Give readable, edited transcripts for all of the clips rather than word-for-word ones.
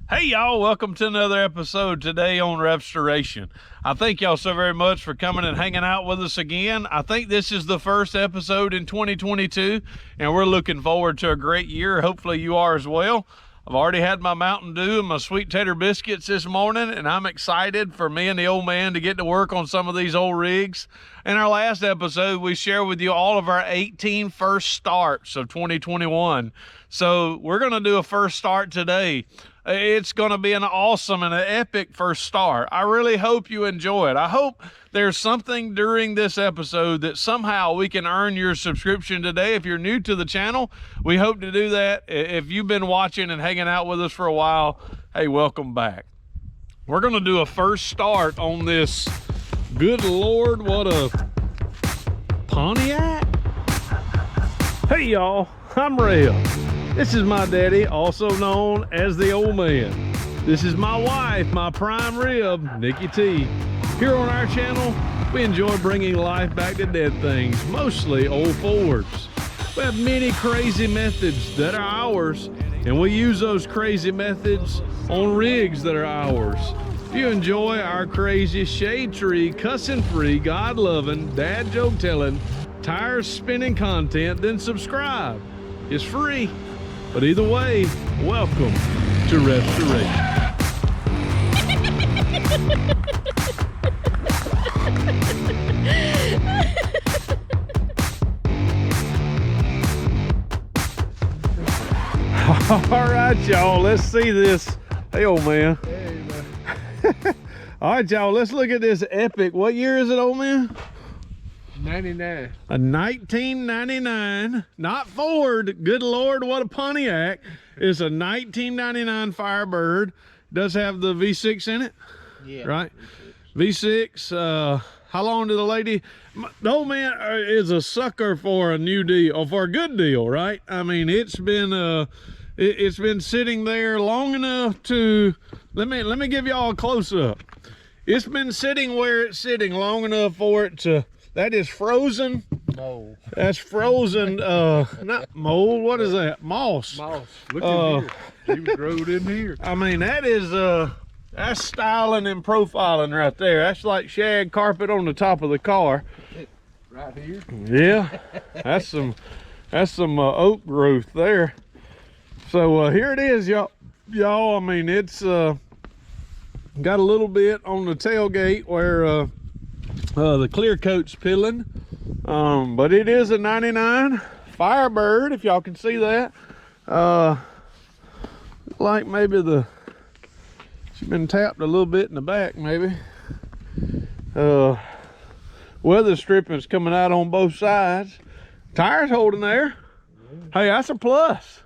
Hey y'all, welcome to another episode today on RevStoration. I thank y'all so very much for coming and hanging out with us again. I think this is the first episode in 2022 and we're looking forward to a great year. Hopefully you are as well. I've already had my Mountain Dew and my sweet tater biscuits this morning, and I'm excited for me and the old man to get to work on some of these old rigs. In our last episode, we shared with you all of our 18 first starts of 2021. So we're gonna do a first start today. It's gonna be an awesome and an epic first start. I really hope you enjoy it. I hope there's something during this episode that somehow we can earn your subscription today. If you're new to the channel, we hope to do that. If you've been watching and hanging out with us for a while, hey, welcome back. We're gonna do a first start on this. Good Lord, what a Pontiac. Hey y'all, I'm Rev. This is my daddy, also known as the Ole Man. This is my wife, my prime rib, Nikki T. Here on our channel, we enjoy bringing life back to dead things, mostly old Fords. We have many crazy methods that are ours, and we use those crazy methods on rigs that are ours. If you enjoy our crazy shade tree, cussing free, God loving, dad joke telling, tires spinning content, then subscribe. It's free. But either way, welcome to RevStoration. All right, y'all, let's see this. Hey, old man. Hey, man. All right, y'all, let's look at this epic. What year is it, old man? 99. A 1999, not Ford. Good Lord, what a Pontiac. It's a 1999 Firebird. Does have the V6 in it? Yeah. Right? V6. How long did the lady? The old man is a sucker for a new deal, or for a good deal, right? I mean, it's been sitting there long enough to. Let me give y'all a close up. It's been sitting where it's sitting long enough for it to. That is frozen. Mold. That's frozen. Not mold. What is that? Moss. Moss. Look in here. You growed in here. I mean, that is that's styling and profiling right there. That's like shag carpet on the top of the car. Right here. Yeah, that's some oak growth there. So here it is, y'all. I mean, it's got a little bit on the tailgate where the clear coat's peeling, but it is a 99 Firebird, if y'all can see that. Like maybe she's been tapped a little bit in the back, maybe. Weather stripping's coming out on both sides. Tires holding there. Hey, that's a plus.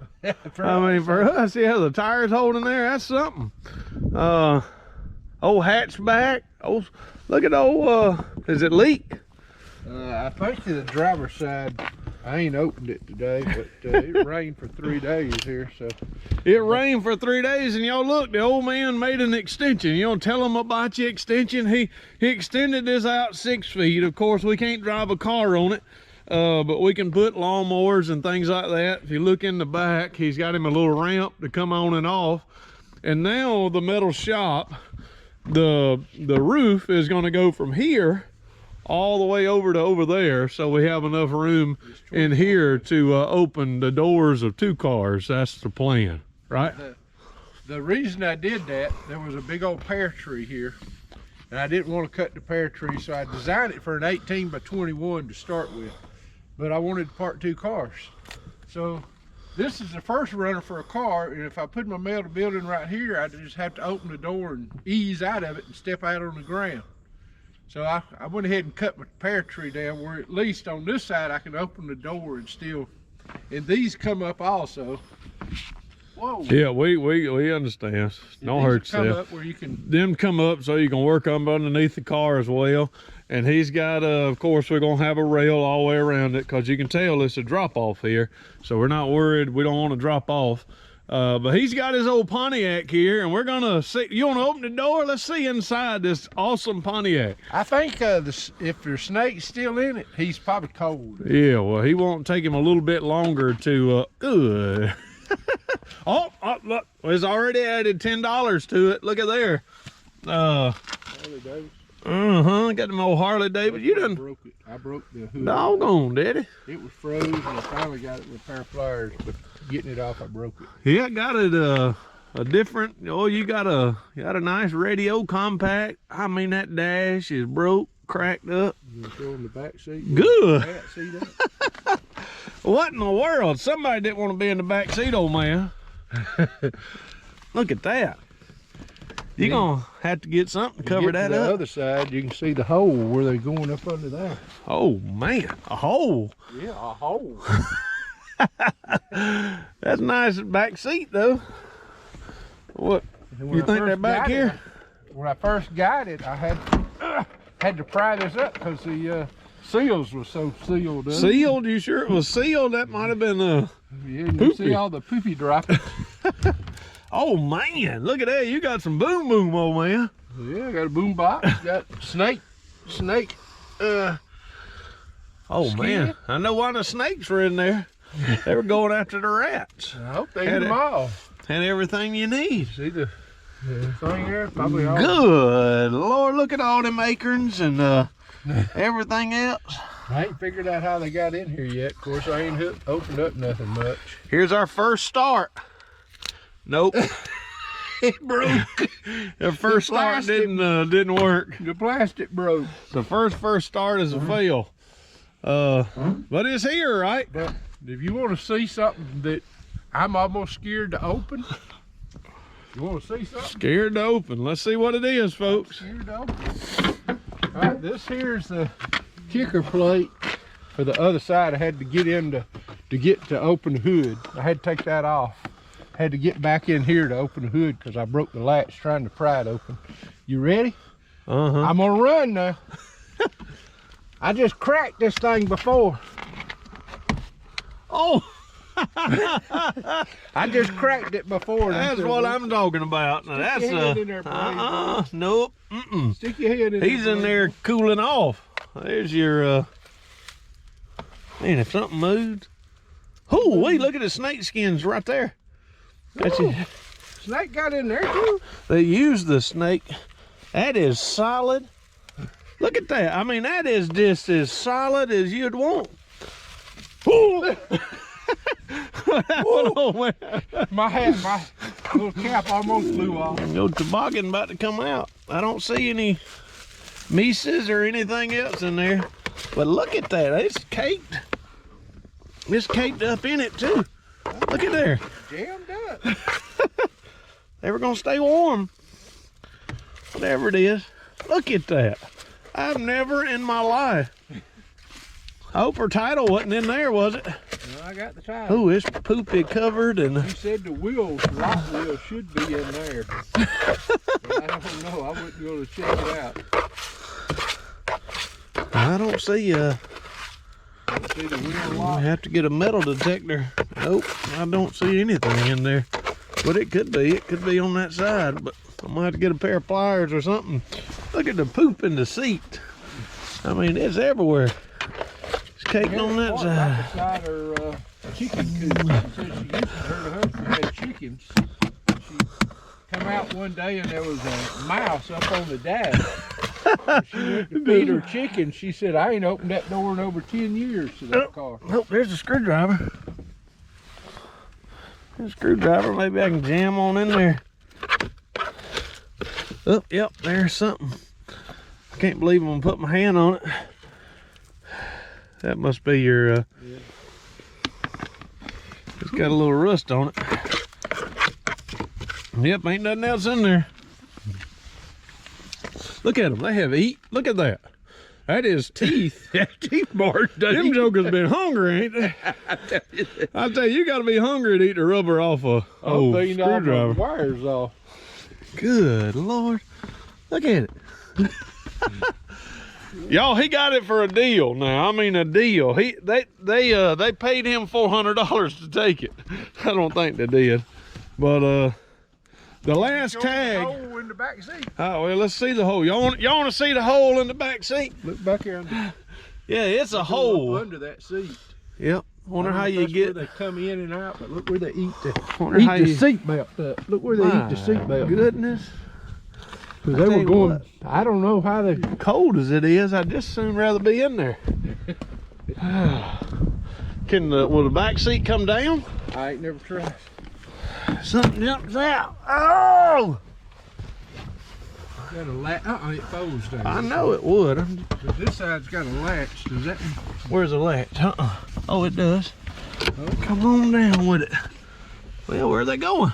I mean, for us, yeah, the tires holding there, that's something. Old hatchback. Oh, look at old, is it leak? I think to the driver's side, I ain't opened it today, but it rained for 3 days here, so. It rained for 3 days, and y'all look, the old man made an extension. You don't tell him about the extension. He extended this out 6 feet. Of course, we can't drive a car on it, but we can put lawnmowers and things like that. If you look in the back, he's got him a little ramp to come on and off. And now the metal shop, the roof is going to go from here all the way over to over there, so we have enough room in here to open the doors of 2 cars. That's the plan, right? The reason I did that, there was a big old pear tree here, and I didn't want to cut the pear tree, so I designed it for an 18 by 21 to start with, but I wanted to park 2 cars. So this is the first runner for a car, and if I put my metal building right here, I just have to open the door and ease out of it and step out on the ground. So I went ahead and cut my pear tree down where at least on this side I can open the door and still, and these come up also. Whoa. Yeah, we understand. Don't hurt yourself. Come up where you can. Them come up so you can work them underneath the car as well. And he's got, of course, we're gonna have a rail all the way around it because you can tell it's a drop off here. So we're not worried. We don't want to drop off. But he's got his old Pontiac here, and we're gonna see. You want to open the door? Let's see inside this awesome Pontiac. I think if there's snakes still in it, he's probably cold. Yeah, well, he won't take him a little bit longer to. Good. Oh, look, it's already added $10 to it. Look at there. Harley Davidson. Got them old Harley Davidson. You done broke it. I broke the hood. doggone, daddy. It was froze, and I finally got it with a pair of pliers, but getting it off, I broke it. Yeah, I got it a different. Oh, you got a nice radio compact. I mean, that dash is broke, cracked up. You show them the back seat. Good. Back seat up. What in the world? Somebody didn't want to be in the back seat, old man. Look at that. You're gonna have to get something to cover that up. The up. other side, you can see the hole where they're going up under there. Oh man, a hole. Yeah, a hole. That's nice back seat though. What? You think they're back here? When I first got it, I had to pry this up because the seals were so sealed up. Sealed? You sure it was sealed? That might have been Yeah, you see all the poopy droppings. Oh man, look at that. You got some boom boom, old man. Yeah, I got a boom box, got snake. Oh Skin. man, I know why the snakes were in there. They were going after the rats. I hope they eat them all. Had everything you need. See the thing there? Probably all. Good Lord, look at all them acorns and everything else. I ain't figured out how they got in here yet. Of course, I ain't opened up nothing much. Here's our first start. Nope. It broke. The first start didn't work. The plastic broke. The first start is a fail. But it's here, right? But if you want to see something that I'm almost scared to open, you want to see something? Scared to open. Let's see what it is, folks. Scared to open. All right, this here's the kicker plate for the other side. I had to get in to get to open the hood. I had to take that off. Had to get back in here to open the hood because I broke the latch trying to pry it open. You ready? I'm gonna run now. I just cracked this thing before. Oh! I just cracked it before. That's what I'm talking about. Now that's in there, nope. Stick your head in there. He's in there cooling off. There's your man, if something moved. Oh, wait, look at the snake skins right there. That's it. Snake got in there too. They used the snake. That is solid. Look at that. I mean, that is just as solid as you'd want. Ooh. My little cap almost flew off. Your toboggan about to come out. I don't see any Mises or anything else in there. But look at that. It's caked. It's caked up in it too. Look at there. Jammed up. They were gonna stay warm. Whatever it is. Look at that. I've never in my life. I hope her title wasn't in there, was it? No, I got the title. Oh, it's poopy covered and You said the wheels, lock wheels should be in there. But I don't know. I wouldn't go to check it out. I don't see See the wheel I lock. have to get a metal detector. Nope, I don't see anything in there. But it could be. It could be on that side. But I'm gonna have to get a pair of pliers or something. Look at the poop in the seat. I mean, it's everywhere. It's caked on that side. Beside her chicken coop. She said she used to, her husband had chickens. She come out one day and there was a mouse up on the dash. She went to feed her chicken. She said, I ain't opened that door in over 10 years to that car. Oh, there's a screwdriver. There's a screwdriver. Maybe I can jam on in there. Oh, yep, there's something. I can't believe I'm gonna put my hand on it. That must be your, it's got a little rust on it. Yep, ain't nothing else in there. Look at them, they have eat. Look at that. That is teeth. Teeth marks. Them jokers been hungry, ain't they? I tell you, you gotta be hungry to eat the rubber off a screwdriver. Wires off. Good Lord. Look at it. Y'all, he got it for a deal now. I mean a deal. They paid him $400 to take it. I don't think they did. But the last tag. Hole in the back seat. Oh, well, let's see the hole. Y'all want to see the hole in the back seat? Look back here. Yeah, it's a hole. Under that seat. Yep. Wonder how you That's get. where they come in and out, but look where they eat the Wonder how you. seatbelt up. Look where they eat the seatbelt. Goodness. Because I they tell were you going. what. I don't know how they. Cold as it is, I'd just soon rather be in there. Will the back seat come down? I ain't never tried. Something jumps out. Oh! Got a latch. It folds down. I know it would. But this side's got a latch. Does that? Where's the latch? Oh, it does. Oh. Come on down with it. Well, where are they going?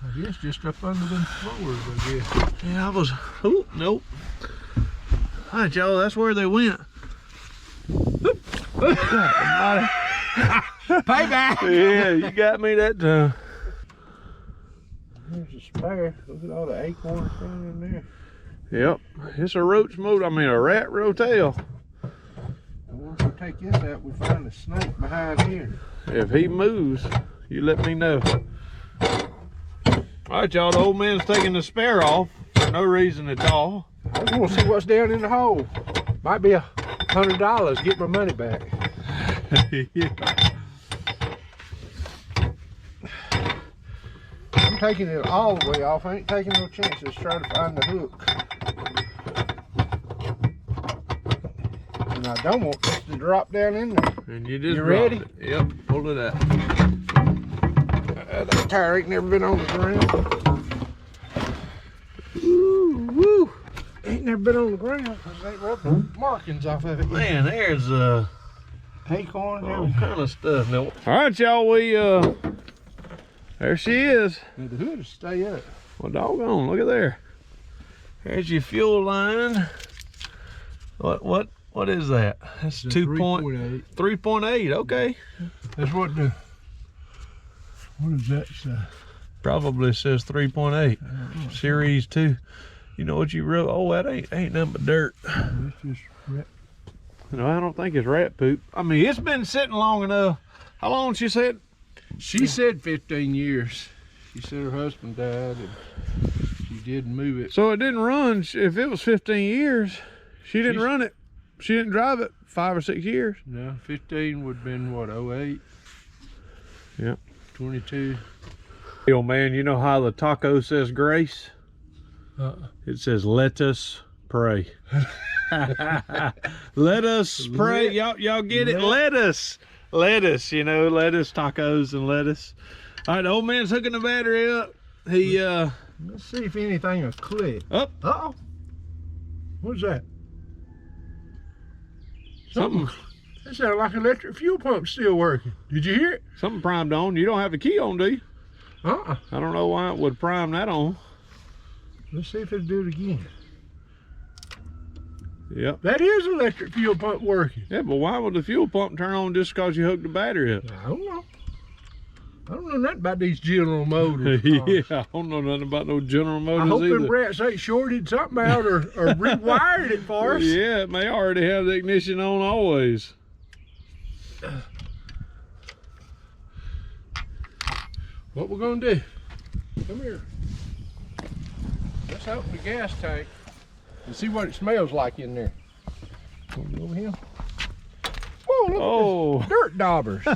I guess just up under them floors, I guess. Yeah, I was. Oh, nope. All right, y'all, that's where they went. Payback! Yeah, you got me that time. There's a spare. Look at all the acorns down in there. Yep, it's a roach motor. I mean, a rat rotel. And once we take this out, we find a snake behind here. If he moves, you let me know. All right, y'all, the old man's taking the spare off for no reason at all. I just want to see what's down in the hole. Might be $100. Get my money back. Yeah. I'm taking it all the way off. I ain't taking no chances. Try to find the hook. And I don't want this to drop down in there. And you just ready? It. Yep, pull it out. That tire ain't never been on the ground. Woo, woo. Ain't never been on the ground because they ain't rubbed the markings off of it. Man, there's Acorn, all kind of stuff now. All right, y'all, we there she is. the hood will stay up. Well, doggone, look at there. There's your fuel line. What is that? That's 3.8. 3.8. Okay. That's what the. What does that say? Probably says 3.8. Series 2. You know what you wrote? Oh, that ain't nothing but dirt. It's just rat. No, I don't think it's rat poop. I mean, it's been sitting long enough. How long she said? She said 15 years. She said her husband died and she did move it. So it didn't run. If it was 15 years, she didn't run it. She didn't drive it 5 or 6 years. No, 15 would have been what, 08? Yep. 22. Hey, old man, you know how the taco says grace? It says, let us pray. Let us pray. Y'all get it? Lettuce. Lettuce, you know, lettuce, tacos, and lettuce. All right, the old man's hooking the battery up. He, Let's see if anything will click. up. Uh-oh. What's that? Something That sounded like an electric fuel pump still working. Did you hear it? Something primed on. You don't have the key on, do you? Uh-uh. I don't know why it would prime that on. Let's see if it'll do it again. Yep. That is electric fuel pump working. Yeah, but why would the fuel pump turn on just because you hooked the battery up? I don't know. I don't know nothing about these General Motors. Yeah, I don't know nothing about no General Motors I hope either. them rats ain't shorted something out or rewired it for us. Yeah, it may already have the ignition on always. What we're gonna do? Come here. Let's open the gas tank and see what it smells like in there. Over here. Whoa, look at this. Dirt daubers.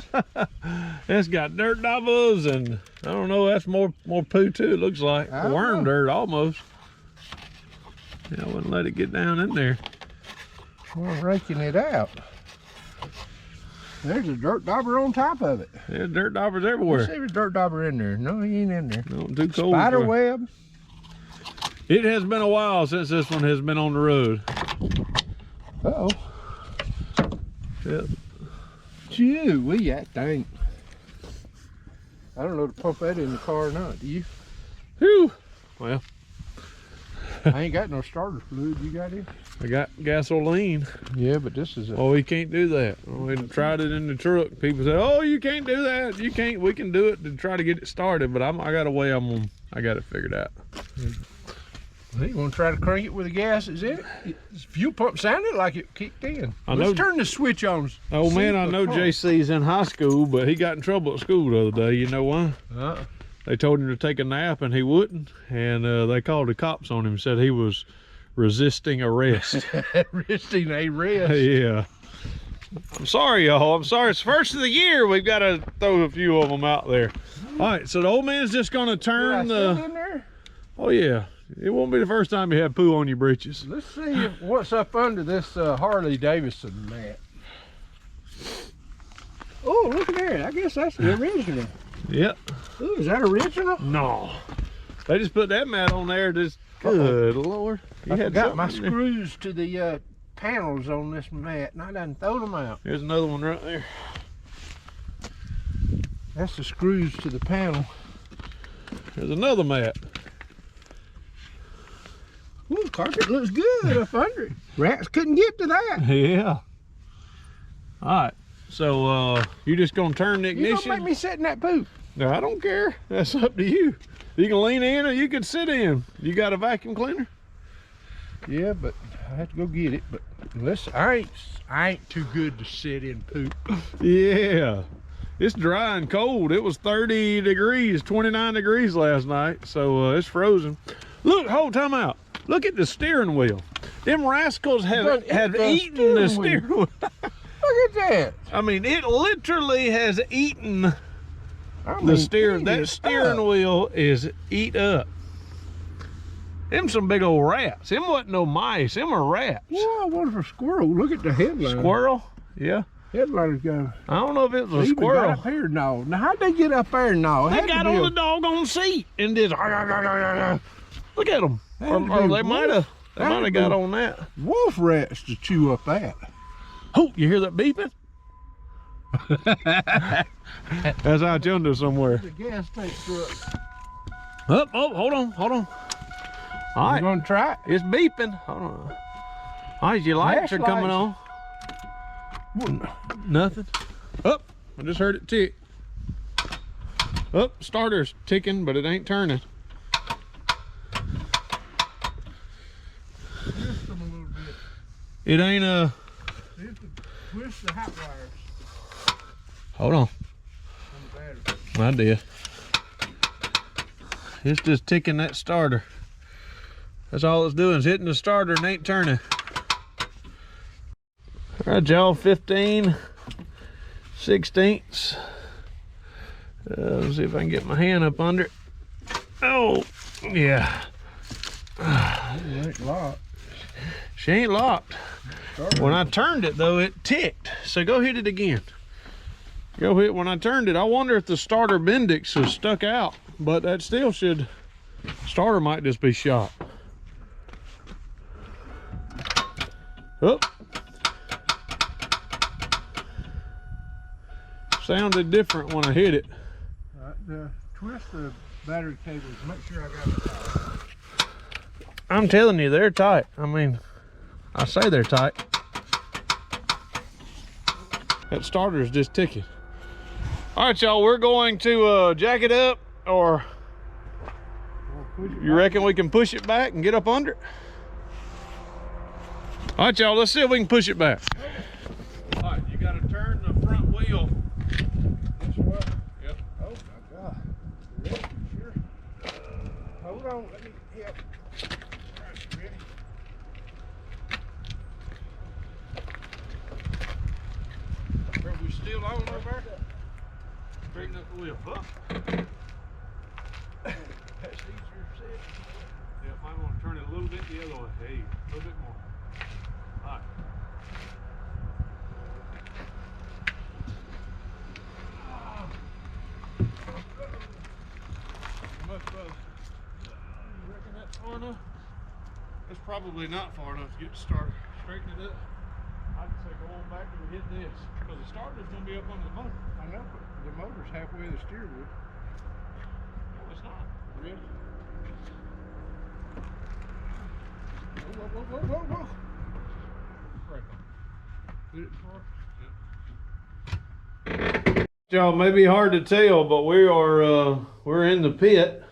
It's got dirt daubers and I don't know, that's more poo too, it looks like. Worm dirt almost. Yeah, I wouldn't let it get down in there. We're raking it out. There's a dirt dauber on top of it. Yeah, dirt daubers everywhere. Let's see if there's dirt dauber in there. No, he ain't in there. No, too cold. Spider web. It has been a while since this one has been on the road. Uh-oh. Yep. Gee-wee, that thing. I don't know to pump that in the car or not, do you? Whew. Well, I ain't got no starter fluid. You got it? I got gasoline. Yeah, but this is a... Oh, we can't do that. We tried it in the truck. People said, "Oh, you can't do that. You can't. We can do it to try to get it started." But I got a way. I got it figured out. You want to try to crank it with the gas that's in it? The fuel pump sounded like it kicked in. Let's turn the switch on. Oh man, I know JC's in high school, but he got in trouble at school the other day. You know why? They told him to take a nap and he wouldn't, and they called the cops on him. Said he was resisting arrest. Resisting arrest. Yeah. I'm sorry, y'all. I'm sorry. It's first of the year. We've got to throw a few of them out there. All right, so the old man's just going to turn the... in there? Oh, yeah. It won't be the first time you have poo on your britches. Let's see what's up under this Harley Davidson mat. Oh, look at there. I guess that's the original. Yep. Ooh, is that original? No. They just put that mat on there. Just good Lord. I got my screws to the panels on this mat, and I done throw them out. There's another one right there. That's the screws to the panel. There's another mat. Ooh, the carpet looks good up under it. Rats couldn't get to that. Yeah. All right. So you just gonna turn the ignition? You don't make me sit in that poop. No, I don't care. That's up to you. You can lean in or you can sit in. You got a vacuum cleaner? Yeah, but I have to go get it. But listen, I ain't too good to sit in poop. Yeah. It's dry and cold. It was 30 degrees, 29 degrees last night. So it's frozen. Look, hold time out. Look at the steering wheel. Them rascals have eaten the steering wheel. Look at that. I mean, it literally has eaten the steering. That steering wheel is eat up. Them some big old rats. Them wasn't no mice. Them are rats. Well, I wonder if a squirrel. Look at the headliner. Squirrel? Yeah. Headliner's got. I don't know if it was a Even squirrel. got up here, no. Now how'd they get up there? No, They got on the doggone seat and did. Look at them. Or they might have. They might have got on that. Wolf rats to chew up that. Oh, you hear that beeping? That's out yonder somewhere. The gas tank truck. Oh, hold on. All right. You gonna try it? It's beeping. Hold on. All right, your lights are coming on. Nothing. Oh, I just heard it tick. Oh, starter's ticking, but it ain't turning. Twist them a little bit. It ain't See if the twist the hot wires Hold on. on the battery. I did. It's just ticking that starter. That's all it's doing is hitting the starter and ain't turning. All right, y'all, 15/16. Let's see if I can get my hand up under it. Oh, yeah. It ain't locked. She ain't locked. When I turned it, though, it ticked. So go hit it again. Go hit when I turned it. I wonder if the starter Bendix is stuck out, but that still should. Starter might just be shot. Oh. Sounded different when I hit it. Twist the battery cables. Make sure I got it tight. I'm telling you, they're tight. I mean, I say they're tight. That starter is just ticking. All right, y'all, we're going to jack it up, or you reckon we can push it back and get up under it? All right, y'all, let's see if we can push it back. All right, you got to turn the front wheel. This way? Yep. Oh my God. You ready? Sure. Hold on, let me help. All right, you ready? Are we still on over there? Straighten up the wheel. Up. That's easier said. Yeah, might want to turn it a little bit the other way. Hey, a little bit more. All right. Much better. You reckon that's far enough? That's probably not far enough to get to start. Straighten it up. I'd say go on back and hit this, because the starter's going to be up under the motor. I know, but the motor's halfway the steer wheel. No, it's not. Really? Whoa, whoa, whoa, whoa, whoa. Right. Did it for? Y'all, may be hard to tell, but we're in the pit.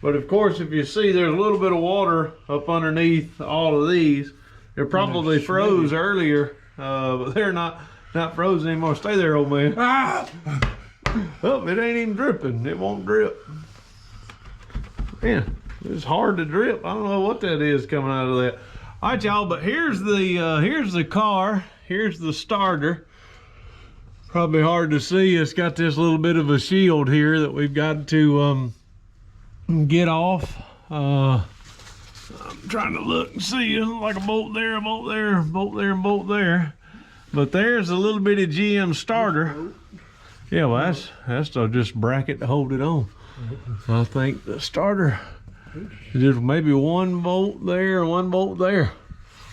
But of course, if you see, there's a little bit of water up underneath all of these. They're probably froze earlier, but they're not frozen anymore. Stay there, old man. Ah! Oh, it ain't even dripping. It won't drip. Man, it's hard to drip. I don't know what that is coming out of that. All right, y'all, but here's the car. Here's the starter. Probably hard to see. It's got this little bit of a shield here that we've got to get off. I'm trying to look and see. It looks like a bolt there, a bolt there, a bolt there, and bolt there. But there's a little bitty GM starter. Yeah, well, that's just bracket to hold it on. I think the starter is just maybe one bolt there and one bolt there.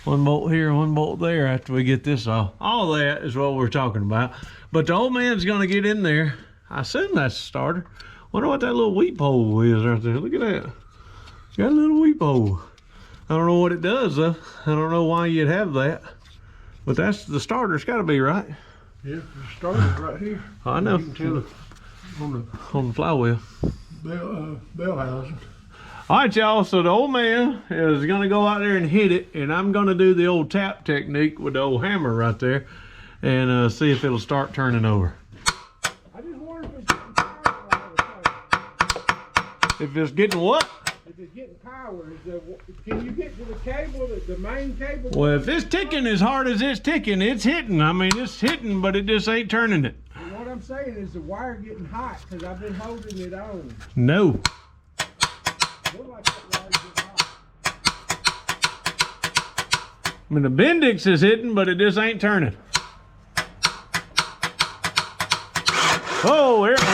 One bolt here, one bolt there after we get this off. All that is what we're talking about. But the old man's gonna get in there. I assume that's the starter. Wonder what that little weep hole is right there. Look at that. It's got a little weep hole. I don't know what it does though. I don't know why you'd have that. But that's the starter. It's gotta be, right? Yeah, the starter's right here. I know. You can tell it On the flywheel. Bell housing. All right, y'all, so the old man is gonna go out there and hit it, and I'm gonna do the old tap technique with the old hammer right there and see if it'll start turning over. I just wonder if it's getting power all the time. If it's getting what? If it's getting power, can you get to the cable, the main cable? Well, if it's ticking as hard as it's ticking, it's hitting. I mean, it's hitting, but it just ain't turning it. And what I'm saying is the wire getting hot because I've been holding it on. No. Look like that wire's getting hot. I mean, the Bendix is hitting, but it just ain't turning. Oh, here it went.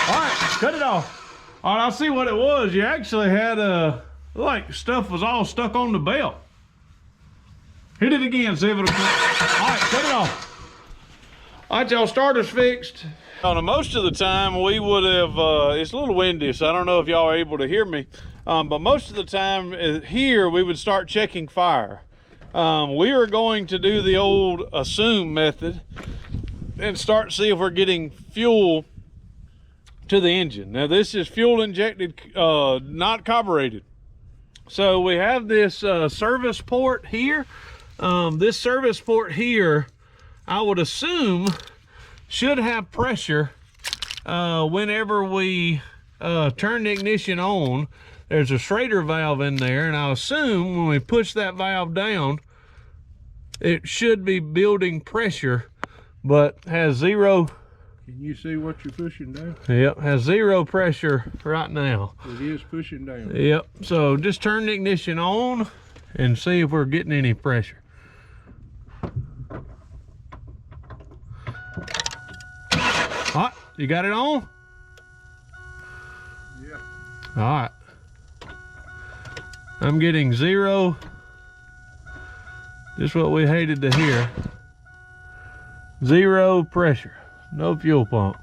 All right, cut it off. All right, I'll see what it was. You actually had like stuff was all stuck on the belt. Hit it again, see if it'll come. All right, cut it off. All right, y'all, starter's fixed. Now, most of the time we would have, it's a little windy, so I don't know if y'all are able to hear me. But most of the time here, we would start checking fire. We are going to do the old assume method and start to see if we're getting fuel to the engine. Now, this is fuel injected, not carbureted. So we have this service port here. This service port here, I would assume, should have pressure whenever we turn the ignition on. There's a Schrader valve in there, and I assume when we push that valve down, it should be building pressure, but has zero. Can you see what you're pushing down? Yep, has zero pressure right now. It is pushing down. Yep, so just turn the ignition on and see if we're getting any pressure. All right, you got it on? Yeah. All right. I'm getting zero. Just what we hated to hear. Zero pressure, no fuel pump.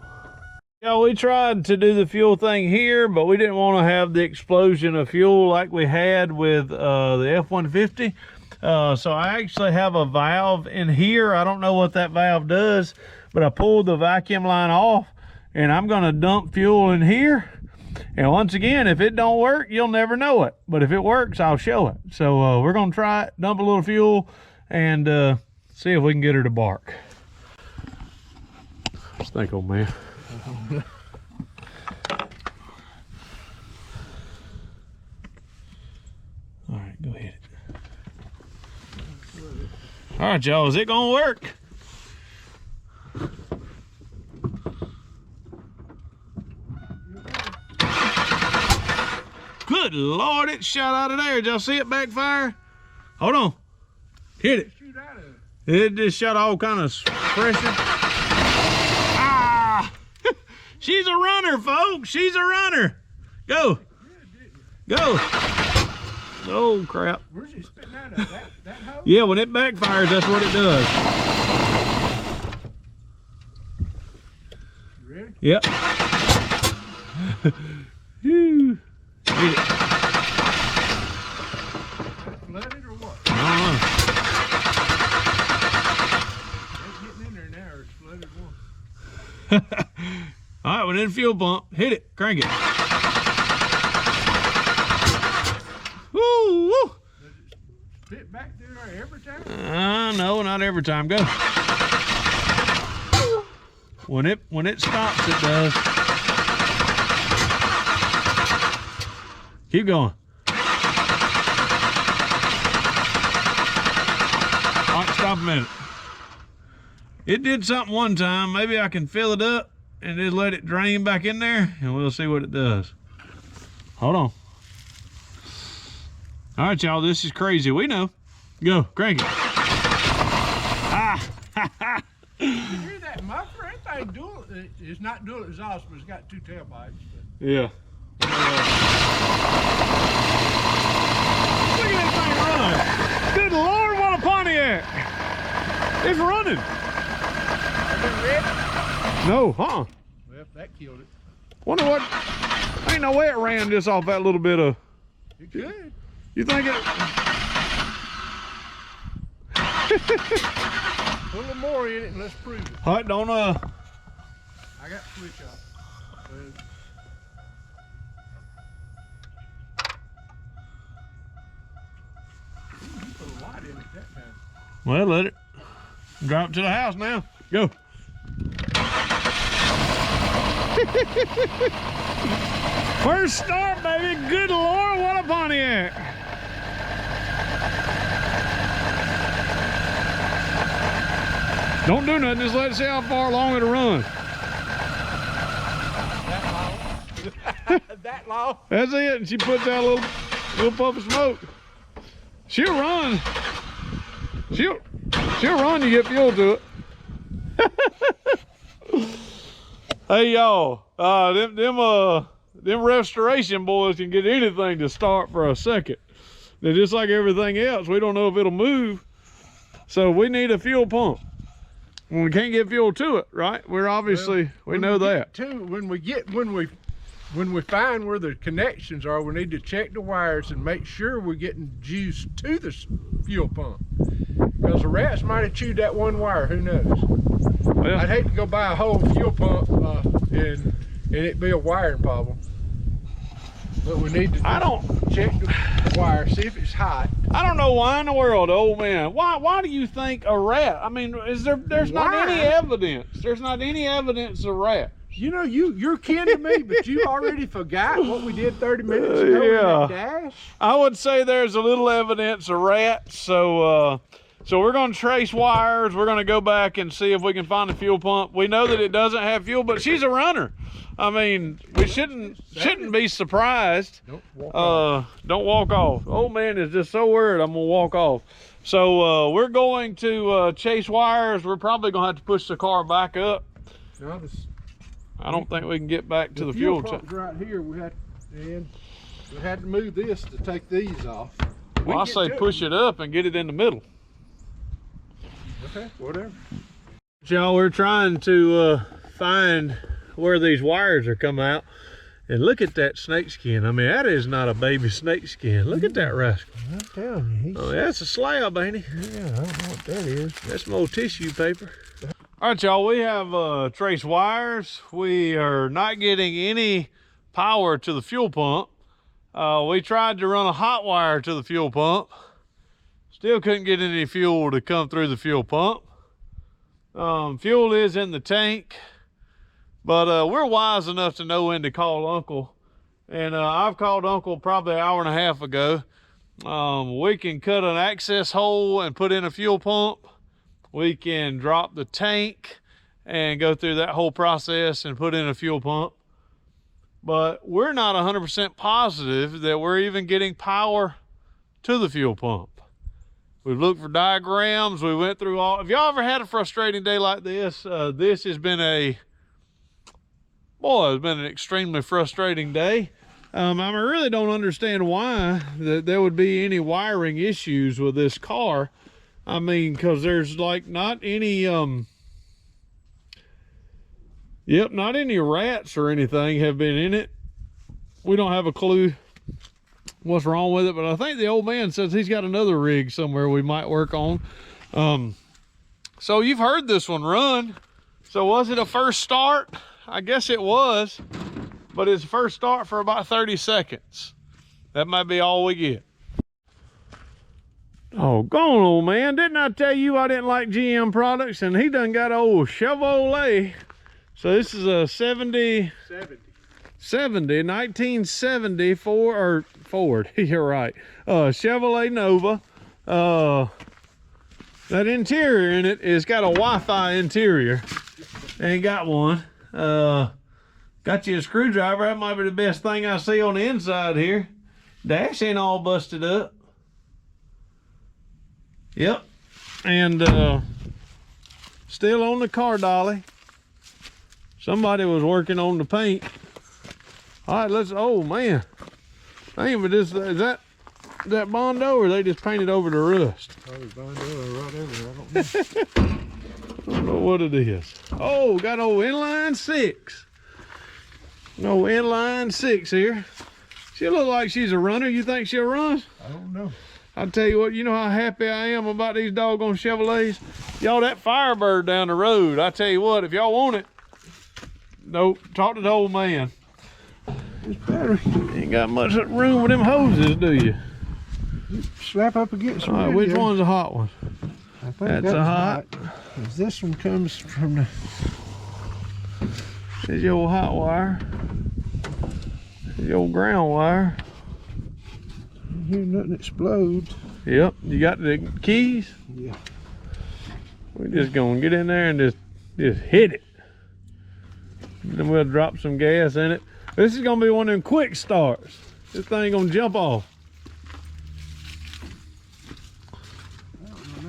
Yeah, we tried to do the fuel thing here, but we didn't want to have the explosion of fuel like we had with the F-150. So I actually have a valve in here. I don't know what that valve does, but I pulled the vacuum line off and I'm gonna dump fuel in here. And once again, if it don't work, you'll never know it. But if it works, I'll show it. So we're gonna try it, dump a little fuel, and see if we can get her to bark. Just think, old man. All right, go ahead. All right, y'all, is it gonna work? Good Lord, it shot out of there. Did y'all see it backfire? Hold on. Hit it. Shoot out of it. It just shot all kind of pressure. Ah! She's a runner, folks. She's a runner. Go. Go. Oh, crap. Where's it spitting out of? That hole? Yeah, when it backfires, that's what it does. You ready? Yep. Whew. Hit it. Flooded or what? I don't know. It's getting in there now, or it's flooded once. All right, well, then fuel pump. Hit it. Crank it. Woo, woo. Does it spit back through there every time? No, not every time. Go. When it stops, it does. Keep going. All right, stop a minute. It did something one time. Maybe I can fill it up and just let it drain back in there, and we'll see what it does. Hold on. All right, y'all, this is crazy. We know. Go, crank it. Ah, You hear that muffler? That thing dual, it's not dual exhaust, but it's got 2 tailpipes. But... yeah. Look at that thing run. Good Lord, what a Pontiac. It's running. No, Well, that killed it. Wonder what, ain't no way it ran just off that little bit of. It could. You think it? Put a little more in it and let's prove it. Hut, don't I got the switch off. You put a lot in it that time. Well, let it drop to the house now. Go. First start, baby. Good Lord, what a Pontiac. Don't do nothing, just let it see how far along it'll run. That long? That long? That's it, and she puts out a little puff of smoke. She'll run. She'll run, you get fuel to it. Hey y'all, them RevStoration boys can get anything to start for a second. They're just like everything else. We don't know if it'll move, so we need a fuel pump. When we can't get fuel to it, right? We're obviously we know that. When we find where the connections are, we need to check the wires and make sure we're getting juice to the fuel pump. Because the rats might have chewed that one wire, who knows? Well, I'd hate to go buy a whole fuel pump and it be a wiring problem. But we need to check the wire, see if it's hot. I don't know why in the world, old man. Why do you think a rat? I mean, there's not any evidence. There's not any evidence of rat. You know, you're kin to me, but you already forgot what we did 30 minutes ago in that dash. I would say there's a little evidence of rats, so we're going to trace wires. We're going to go back and see if we can find a fuel pump. We know that it doesn't have fuel, but she's a runner. I mean, we shouldn't be surprised. Don't walk off. Old man is just so worried I'm gonna walk off. So we're going to chase wires. We're probably gonna have to push the car back up. No, I don't think we can get back to the fuel fuel pump's right here. We had to move this to take these off. Well, I say push it up and get it in the middle. Okay, whatever. Y'all, we're trying to find where these wires are coming out, and look at that snake skin. I mean, that is not a baby snake skin. Look at that rascal. I'm telling you. Oh, that's a slab, ain't he? Yeah, I don't know what that is. That's some old tissue paper. All right, y'all, we have traced wires. We are not getting any power to the fuel pump. We tried to run a hot wire to the fuel pump. Still couldn't get any fuel to come through the fuel pump. Fuel is in the tank. But we're wise enough to know when to call Uncle. And I've called Uncle probably an hour and a half ago. We can cut an access hole and put in a fuel pump. We can drop the tank and go through that whole process and put in a fuel pump. But we're not 100% positive that we're even getting power to the fuel pump. We've looked for diagrams. We went through all. Have y'all ever had a frustrating day like this? This has been it's been an extremely frustrating day. I really don't understand why there would be any wiring issues with this car. I mean, because there's like not any, not any rats or anything have been in it. We don't have a clue what's wrong with it, but I think the old man says he's got another rig somewhere we might work on. So you've heard this one run. So was it a first start? I guess it was, but it's first start for about 30 seconds. That might be all we get. Oh, go on, old man. Didn't I tell you I didn't like GM products? And he done got an old Chevrolet. So this is a 1970 Ford. You're right. Chevrolet Nova. That interior in it is got a Wi-Fi interior. Ain't got one. Got you a screwdriver. That might be the best thing I see on the inside here. Dash ain't all busted up. Yep. And still on the car dolly. Somebody was working on the paint. All right, let's, oh man. Dang, but this, is that Bondo, or they just painted over the rust? Probably Bondo or whatever, I don't know. I don't know what it is. Oh, got old inline 6. No inline 6 here. She look like she's a runner. You think she'll run? I don't know. I'll tell you what, you know how happy I am about these doggone Chevrolets? Y'all, that Firebird down the road, I tell you what, if y'all want it, nope, talk to the old man. This battery. Ain't got much room with them hoses, do you? Slap up against. All right, which one's a hot one? I think That's a hot. This one comes from the. There's your old hot wire. There's your old ground wire. I hear nothing explode. Yep, you got the keys? Yeah. We're just gonna get in there and just hit it. Then we'll drop some gas in it. This is gonna be one of them quick starts. This thing gonna jump off.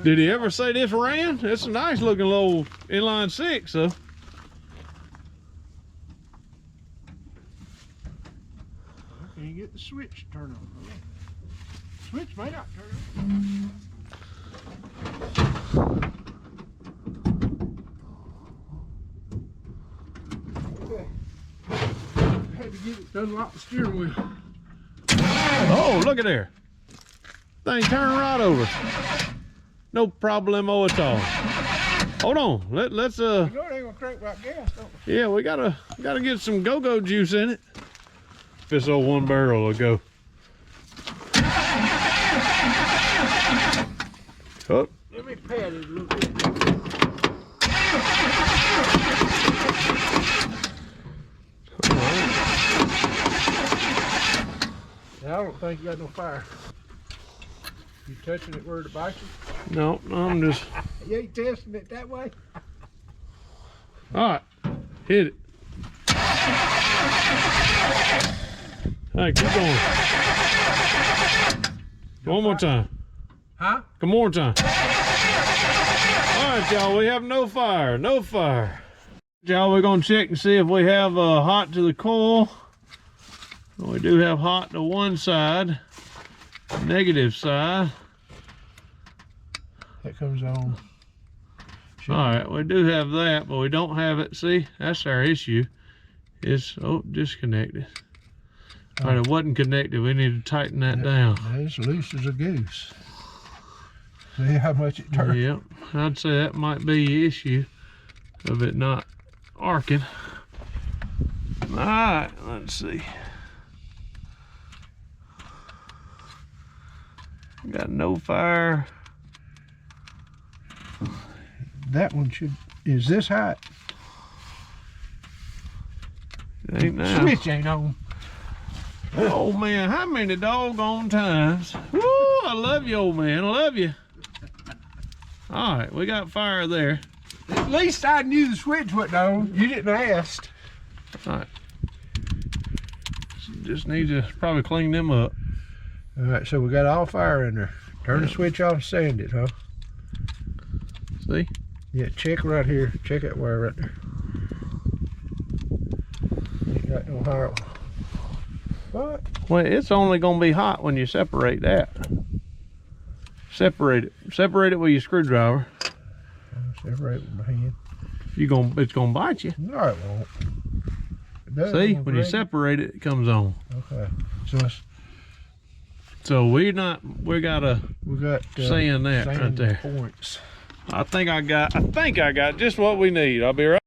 Did he ever say this ran? It's a nice looking little inline 6, so. I can't get the switch to turn on. Switch may not turn on. Okay. Had to get it to unlock the steering wheel. Oh, look at there. Thing turning right over. No problemo at all. Hold on. Let's You know it ain't gonna crank like gas, don't it? yeah, we gotta get some go-go juice in it. This old one barrel will go. Oh. Let me pat it a little bit. Now, I don't think you got no fire. You touching it where it bites you? No, I'm just. You ain't testing it that way? All right, hit it. All right, keep going. One more time. Huh? One more time. All right, y'all, we have no fire, no fire. Y'all, we're gonna check and see if we have hot to the coil. We do have hot to one side, negative side. That comes on. All right, we do have that, but we don't have it. See, that's our issue. It's, oh, disconnected. All right, it wasn't connected. We need to tighten that down. It's loose as a goose. See how much it turns? Yep, I'd say that might be the issue of it not arcing. All right, let's see. Got no fire. That one should. Is this hot? It ain't now. Switch ain't on. Oh man, how many doggone times? Woo, I love you, old man. I love you. All right, we got fire there. At least I knew the switch wasn't on. You didn't ask. All right. Just need to probably clean them up. All right, so we got all fire in there. Turn the switch off, sand it, huh? See? Yeah, check right here. Check that wire right there. Ain't got no fire. What? Well, it's only gonna be hot when you separate that. Separate it. Separate it with your screwdriver. I'll separate with my hand. It's gonna bite you. No, it won't. It does See, on when you grade. separate it, it comes on. Okay. So it's, So we got saying that right sand there. points. I think I got just what we need. I'll be right.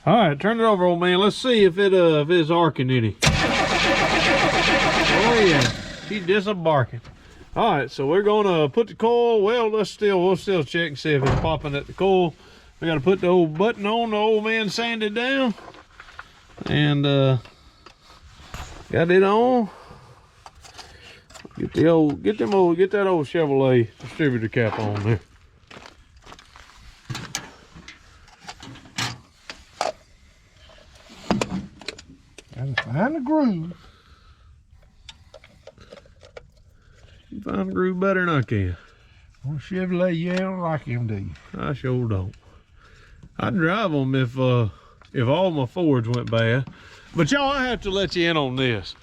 All right, turn it over, old man. Let's see if it's arcing any. Oh yeah, she's just a barking. All right, so we're gonna put the coil. Well, we'll still check and see if it's popping at the coil. We gotta put the old button on. The old man sanded down, and got it on. Get that old Chevrolet distributor cap on there. groove. You find the groove better than I can. Well, Chevrolet, you don't like him, do you? I sure don't. I'd drive them if all my Fords went bad. But y'all, I have to let you in on this.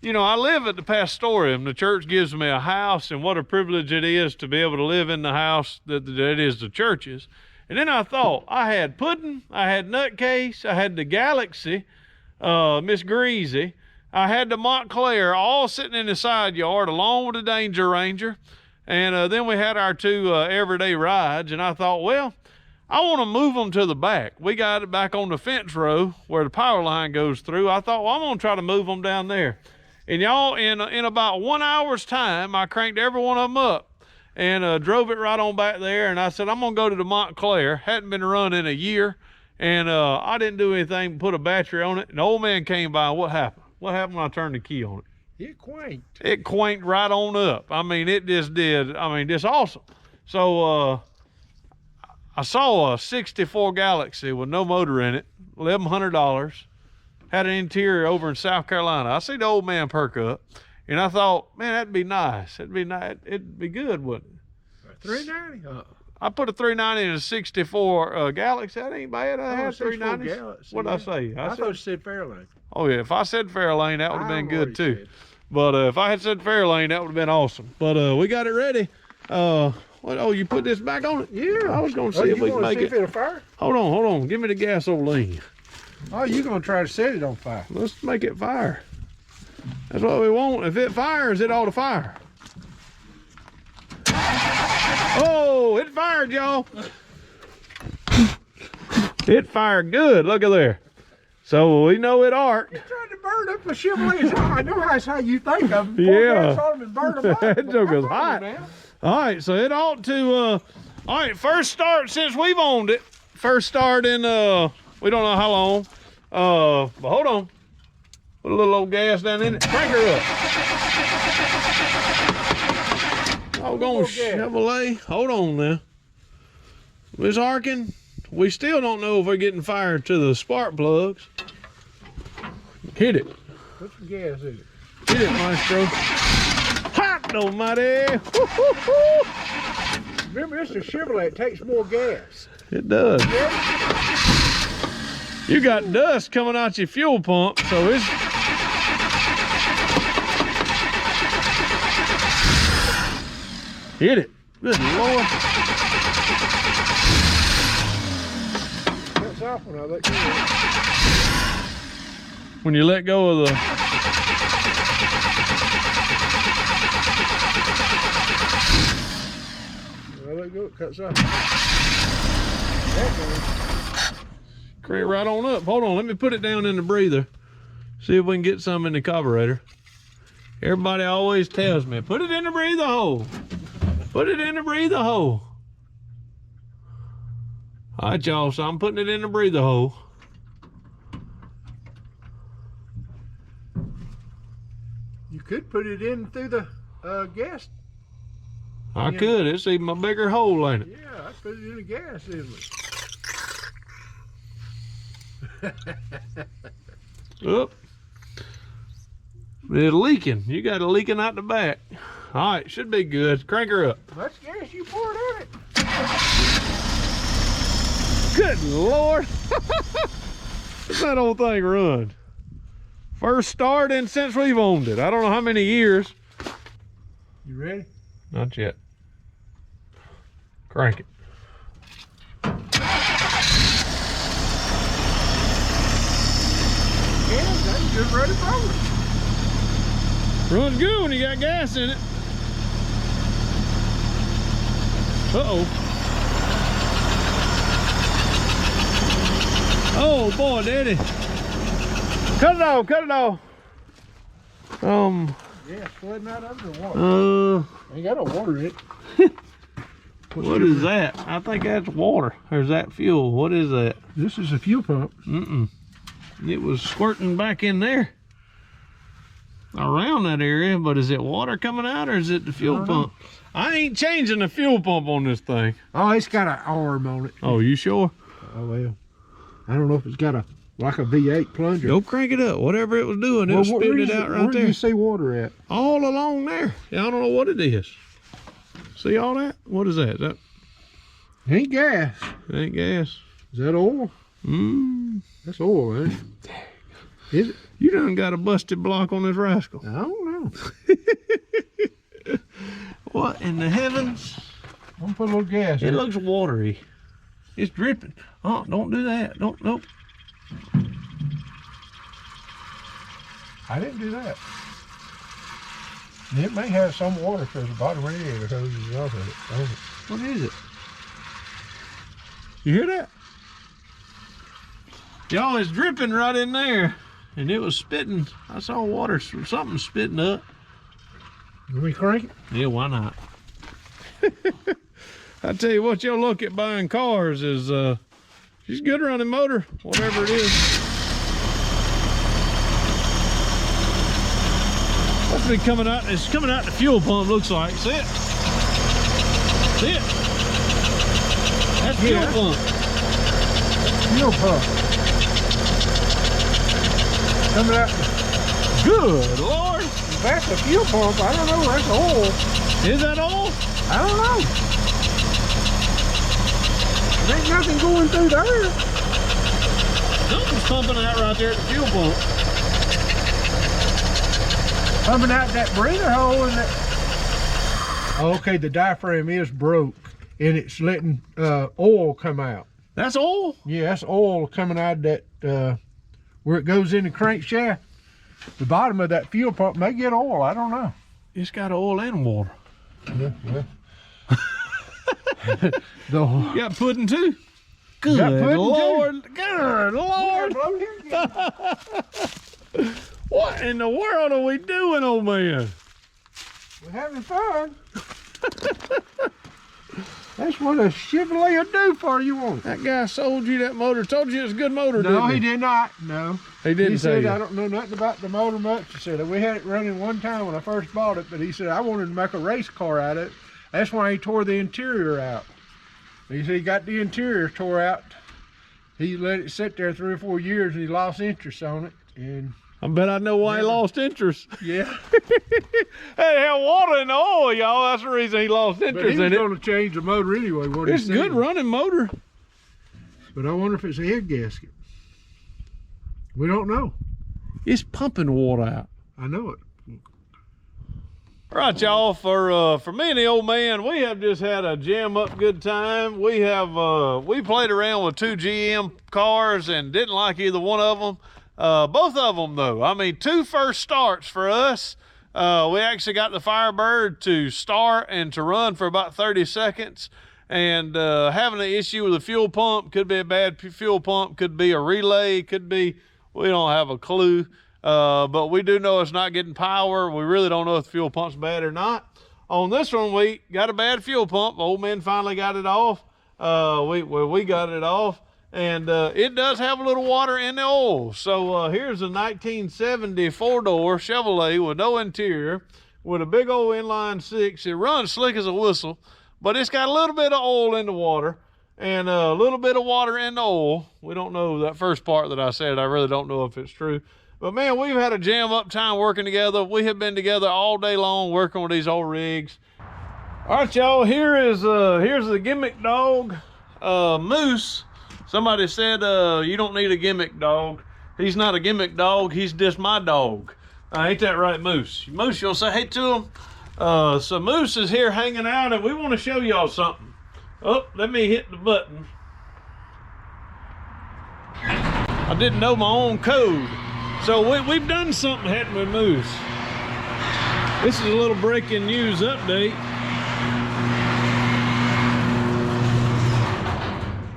You know, I live at the Pastorium. The church gives me a house, and what a privilege it is to be able to live in the house that is the church's. And then I thought, I had Puddin', I had Nutcase, I had the Galaxy, Miss Greasy, I had the Montclair, all sitting in the side yard along with the Danger Ranger. And then we had our two everyday rides, and I thought, well, I want to move them to the back. We got it back on the fence row where the power line goes through. I thought, well, I'm going to try to move them down there. And y'all, in about 1 hour's time, I cranked every one of them up and drove it right on back there. And I said, I'm going to go to the Montclair. Hadn't been run in a year. And I didn't do anything but put a battery on it. And the Old Man came by. What happened? What happened when I turned the key on it? It quanked. It quanked right on up. I mean, it just did. I mean, just awesome. So I saw a 64 Galaxy with no motor in it, $1,100. Had an interior over in South Carolina. I see the Old Man perk up, and I thought, man, that'd be nice. It'd be nice. It'd be good, wouldn't it? $390. I put a 390 in a 64 Galaxy. That ain't bad. I had 390s. What'd I say? I thought you said Fairlane. Oh yeah, if I said Fairlane, that would have been good too. Said. But if I had said Fairlane, that would have been awesome. But we got it ready. Oh, you put this back on it? Yeah. I was gonna see if we can make it. It'll fire? Hold on. Give me the gasoline. Oh, you gonna try to set it on fire? Let's make it fire. That's what we want. If it fires, it ought to fire. Oh, it fired, y'all. It fired good. Look at there. So we know it arced. You're trying to burn up a Chevrolet. I know that's how you think of them. Yeah. Burn them up. That joke is hot. All right, so it ought to. All right, first start since we've owned it. First start in we don't know how long. But hold on. Put a little old gas down in it. Crank her up. Oh, going Chevrolet. Hold on now. Miss Harkin, we still don't know if we're getting fired to the spark plugs. Hit it. Put some gas in it. Hit it, Maestro. Hot almighty. Remember, this is a Chevrolet. It takes more gas. It does. You got dust coming out your fuel pump, so it's... Hit it. Good Lord. That's off when I let go of it. When you let go of the... When I let go, it cuts off. Crank right on up. Hold on, let me put it down in the breather. See if we can get some in the carburetor. Everybody always tells me, put it in the breather hole. Put it in the breather hole. All right, y'all, so I'm putting it in the breather hole. You could put it in through the gas. I could. It's even a bigger hole, ain't it? Yeah, I put it in the gas inlet. Oop. It's leaking. You got it leaking out the back. All right, should be good. Crank her up. Much gas you poured in it. Good Lord. What's that old thing run? First start in since we've owned it. I don't know how many years. You ready? Not yet. Crank it. Yeah, that's just ready forward. Runs good when you got gas in it. Uh-oh. Oh boy, Daddy. Cut it off, cut it off. Yeah, flooding out under the water. Ain't got no water in it. What is that? I think that's water. Or is that fuel? What is that? This is a fuel pump. It was squirting back in there. Around that area, but is it water coming out or is it the fuel pump? I ain't changing the fuel pump on this thing. Oh, it's got an arm on it. Oh, you sure? Oh, well. I don't know if it's got a Like a V8 plunger. Go crank it up. Whatever it was doing, it was spitting it out right where there. do you see water at? All along there. Yeah, I don't know what it is. See all that? What is that? That Ain't gas. ain't gas. Is that oil? That's oil, ain't it? Is it? You done got a busted block on this rascal. I don't know. What in the heavens? I'm gonna put a little gas in It it. looks watery. It's dripping. Oh, don't do that. Don't, nope. I didn't do that. It may have some water because the bottom radiator hoses off of it. What is it? You hear that? Y'all, it's dripping right in there. And it was spitting. I saw water, something spitting up. Let me crank it. Yeah, why not? I tell you what, you'll look at buying cars is, she's a good running motor, whatever it is. That's been coming out, it's coming out the fuel pump, looks like. See it? See it? That's fuel pump. Fuel pump. Coming out. Good Lord. That's the fuel pump. I don't know. That's oil. Is that all? I don't know. There ain't nothing going through there. Something's pumping out right there at the fuel pump. Pumping out that breather hole and that. Okay, the diaphragm is broke and it's letting oil come out. That's oil? Yeah, that's oil coming out of that where it goes in the crankshaft. The bottom of that fuel pump may get oil. I don't know. It's got oil and water. Yeah, yeah. You got pudding too? Good Lord. Good Lord. What in the world are we doing, old man? We're having fun. That's what a Chevrolet will do for you, won't it? That guy sold you that motor, told you it was a good motor, No, didn't he did not. No. He didn't He tell said, you. I don't know nothing about the motor much. He said, we had it running one time when I first bought it, but he said, I wanted to make a race car out of it. That's why he tore the interior out. He said he got the interior tore out. He let it sit there 3 or 4 years and he lost interest on it. And I bet I know why he lost interest. yeah. Hey, had water in the oil, y'all. That's the reason he lost But interest he was in it. going to change the motor anyway. What It's a good running motor. But I wonder if it's a head gasket. We don't know. It's pumping water out. I know it. All right, y'all, for me and the old man, we have just had a jam up good time. We have we played around with 2 GM cars and didn't like either one of them. Both of them though, I mean, 2 first starts for us. We actually got the Firebird to start and to run for about 30 seconds. And having an issue with the fuel pump, could be a bad fuel pump, could be a relay, could be, we don't have a clue. But we do know it's not getting power. We really don't know if the fuel pump's bad or not. On this one, we got a bad fuel pump. Old man finally got it off. We got it off. And it does have a little water in the oil. So here's a 1970 4-door Chevrolet with no interior, with a big old inline 6. It runs slick as a whistle, but it's got a little bit of oil in the water and a little bit of water in the oil. We don't know that first part that I said. I really don't know if it's true. But man, we've had a jam up time working together. We have been together all day long working with these old rigs. All right, y'all, here's the gimmick dog, Moose. Somebody said you don't need a gimmick dog. He's not a gimmick dog, he's just my dog. Ain't that right, Moose? Moose, you'll say hey to him. So Moose is here hanging out and we want to show y'all something. Oh, let me hit the button. I didn't know my own code. So we've done something, hadn't we, Moose? This is a little breaking news update.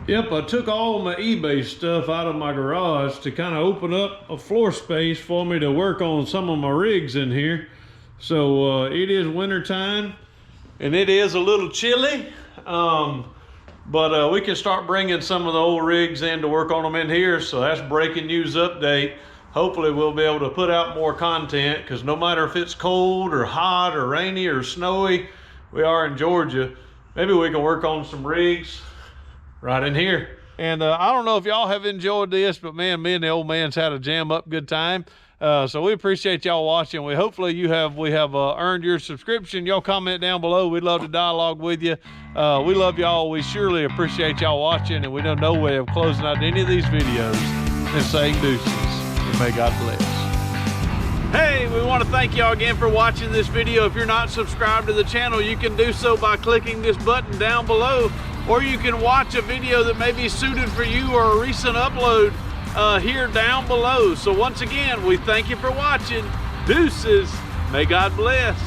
Yep, I took all my eBay stuff out of my garage to kind of open up a floor space for me to work on some of my rigs in here. So it is winter time and it is a little chilly, but we can start bringing some of the old rigs in to work on them in here. So that's breaking news update. Hopefully we'll be able to put out more content, because no matter if it's cold or hot or rainy or snowy, we are in Georgia, maybe we can work on some rigs right in here. And I don't know if y'all have enjoyed this, but man, me and the Old Man's had a jam up good time. So we appreciate y'all watching. Hopefully we have earned your subscription. Y'all comment down below. We'd love to dialogue with you. We love y'all. We surely appreciate y'all watching, and we know no way of closing out any of these videos than saying deuces, and may God bless. Hey, we want to thank y'all again for watching this video. If you're not subscribed to the channel, you can do so by clicking this button down below, or you can watch a video that may be suited for you or a recent upload here down below. So once again, we thank you for watching. Deuces. May God bless.